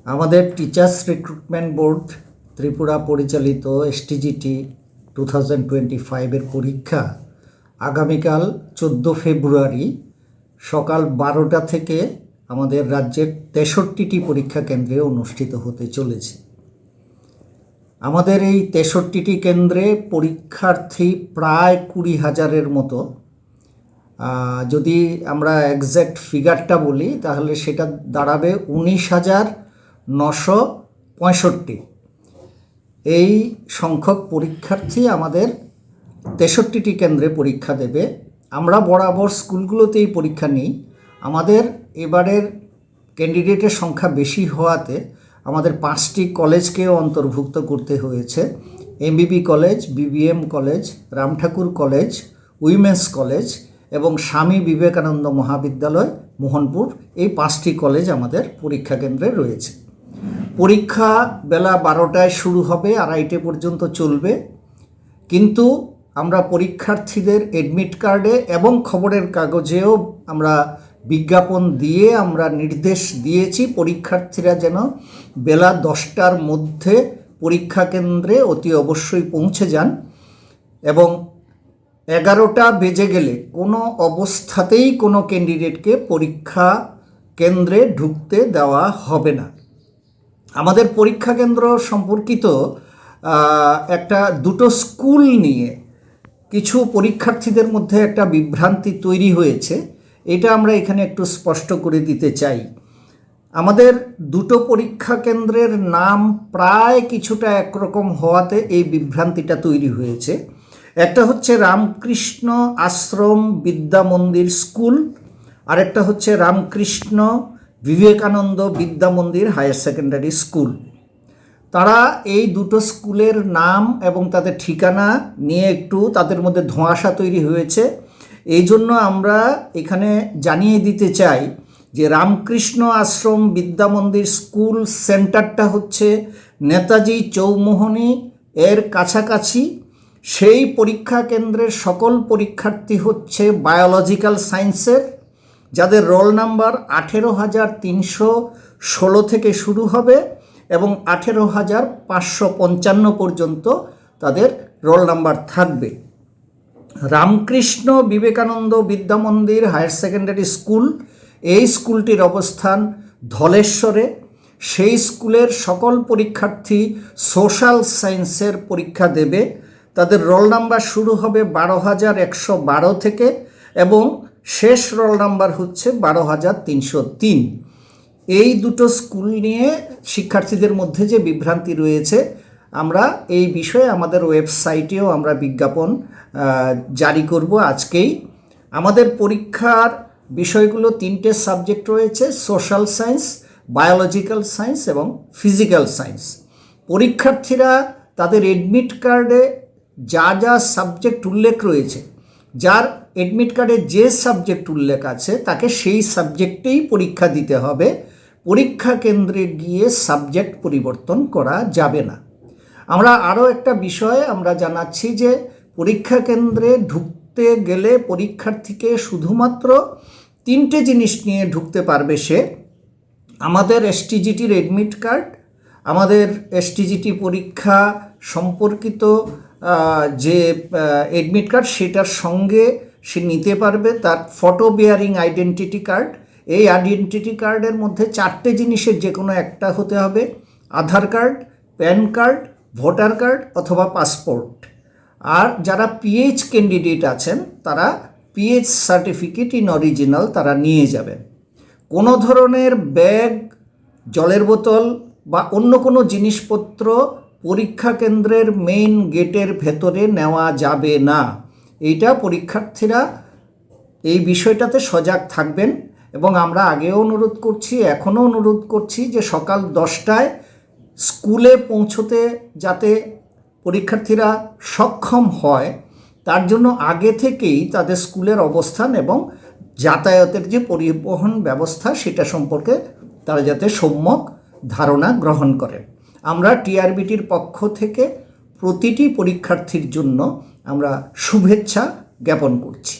আমাদের teachers recruitment board Tripura পরিচালিত STGT 2025-এর পরীক্ষা আগামীকাল 14 ফেব্রুয়ারি সকাল 12টা থেকে আমাদের রাজ্যের 63টি পরীক্ষা কেন্দ্রে অনুষ্ঠিত হতে চলেছে। আমাদের এই 63টি কেন্দ্রে পরীক্ষার্থী প্রায় 20,000-এর মতো। যদি আমরা এক্স্যাক্ট ফিগারটা বলি তাহলে সেটা দাঁড়াবে 19,965। এই সংখ্যক পরীক্ষার্থী আমাদের 63টি কেন্দ্রে পরীক্ষা দেবে। আমরা বরাবর স্কুলগুলোতেই পরীক্ষা নিই। আমাদের এবারের ক্যান্ডিডেটের সংখ্যা বেশি হওয়াতে আমাদের 5টি কলেজকেও অন্তর্ভুক্ত করতে হয়েছে। MBB college, BBM college, Ram Thakur college, women's college এবং স্বামী বিবেকানন্দ মহাবিদ্যালয় মোহনপুর, এই 5টি কলেজ আমাদের পরীক্ষা কেন্দ্রে রয়েছে। পরীক্ষা বেলা 12টায় শুরু হবে, 2:30 পর্যন্ত চলবে। কিন্তু আমরা পরীক্ষার্থীদের অ্যাডমিট কার্ডে এবং খবরের কাগজেও আমরা বিজ্ঞাপন দিয়ে আমরা নির্দেশ দিয়েছি পরীক্ষার্থীরা যেন বেলা 10টার মধ্যে পরীক্ষা কেন্দ্রে অতি অবশ্যই পৌঁছে যান এবং 11টা বেজে গেলে কোনো অবস্থাতেই কোনো ক্যান্ডিডেটকে পরীক্ষা কেন্দ্রে ঢুকতে দেওয়া হবে না। আমাদের পরীক্ষা কেন্দ্র সম্পর্কিত দুটো স্কুল নিয়ে কিছু পরীক্ষার্থীদের মধ্যে একটা বিভ্রান্তি তৈরি হয়েছে। এটা আমরা এখানে একটু স্পষ্ট করে দিতে চাই। আমাদের দুটো পরীক্ষা কেন্দ্রের নাম প্রায় কিছুটা একরকম হওয়াতে এই বিভ্রান্তিটা তৈরি হয়েছে। একটা হচ্ছে রামকৃষ্ণ আশ্রম বিদ্যা মন্দির স্কুল, আর একটা হচ্ছে রামকৃষ্ণ বিবেকানন্দ বিদ্যা মন্দির হায়ার সেকেন্ডারি স্কুল। তারা এই দুটো স্কুলের নাম এবং তাদের ঠিকানা নিয়ে একটু তাদের মধ্যে ধোঁয়াশা তৈরি হয়েছে। এই জন্য আমরা এখানে জানিয়ে দিতে চাই যে রামকৃষ্ণ আশ্রম বিদ্যা মন্দির স্কুল সেন্টারটা হচ্ছে নেতাজি চৌমোহনী এর কাছাকাছি। সেই পরীক্ষা কেন্দ্রের সকল পরীক্ষার্থী হচ্ছে বায়োলজিক্যাল সায়েন্সের, যাদের রোল নাম্বার 18,316 থেকে শুরু হবে এবং 18,555 পর্যন্ত তাদের রোল নাম্বার থাকবে। রামকৃষ্ণ বিবেকানন্দ বিদ্যা মন্দির হায়ার সেকেন্ডারি স্কুল, এই স্কুলটির অবস্থান ধলেশ্বরে। সেই স্কুলের সকল পরীক্ষার্থী সোশ্যাল সায়েন্সের পরীক্ষা দেবে। তাদের রোল নাম্বার শুরু হবে 12,112 থেকে এবং শেষ রোল নাম্বার হচ্ছে 12,303। এই দুটো স্কুল নিয়ে শিক্ষার্থীদের মধ্যে যে বিভ্রান্তি রয়েছে, আমরা এই বিষয়ে আমাদের ওয়েবসাইটেও আমরা বিজ্ঞাপন জারি করব আজকেই। আমাদের পরীক্ষার বিষয়গুলো 3টে সাবজেক্ট রয়েছে: সোশ্যাল সায়েন্স, বায়োলজিক্যাল সায়েন্স এবং ফিজিক্যাল সায়েন্স। পরীক্ষার্থীরা তাদের অ্যাডমিট কার্ডে যা যা সাবজেক্ট উল্লেখ রয়েছে, যার অ্যাডমিট কার্ডে যে সাবজেক্ট উল্লেখ আছে তাকে সেই সাবজেক্টেই পরীক্ষা দিতে হবে। পরীক্ষা কেন্দ্রে গিয়ে সাবজেক্ট পরিবর্তন করা যাবে না। আমরা আরও একটা বিষয় আমরা জানাচ্ছি যে পরীক্ষা কেন্দ্রে ঢুকতে গেলে পরীক্ষার্থীকে শুধুমাত্র 3টে জিনিস নিয়ে ঢুকতে পারবে সে: আমাদের STGTর অ্যাডমিট কার্ড, আমাদের STGT পরীক্ষা সম্পর্কিত যে অ্যাডমিট কার্ড সেটার সঙ্গে সে নিতে পারবে তার ফটো বেয়ারিং আইডেন্টিটি কার্ড। এই আইডেন্টিটি কার্ডের মধ্যে 4টে জিনিসের যে কোনো একটা হতে হবে: Aadhaar card, PAN card, voter card অথবা পাসপোর্ট। আর যারা PH ক্যান্ডিডেট আছেন তারা PH সার্টিফিকেট ইন অরিজিনাল তারা নিয়ে যাবেন। কোনো ধরনের ব্যাগ, জলের বোতল বা অন্য কোনো জিনিসপত্র পরীক্ষা কেন্দ্রের মেইন গেটের ভেতরে নেওয়া যাবে না। এইটা পরীক্ষার্থীরা এই বিষয়টাতে সজাগ থাকবেন এবং আমরা আগেও অনুরোধ করছি, এখনও অনুরোধ করছি যে সকাল 10টায় স্কুলে পৌঁছতে যাতে পরীক্ষার্থীরা সক্ষম হয়, তার জন্য আগে থেকেই তাদের স্কুলের অবস্থান এবং যাতায়াতের যে পরিবহন ব্যবস্থা সেটা সম্পর্কে তারা যাতে সম্যক ধারণা গ্রহণ করেন। আমরা TRBTর পক্ষ থেকে প্রতিটি পরীক্ষার্থীর জন্য আমরা শুভেচ্ছা জ্ঞাপন করছি।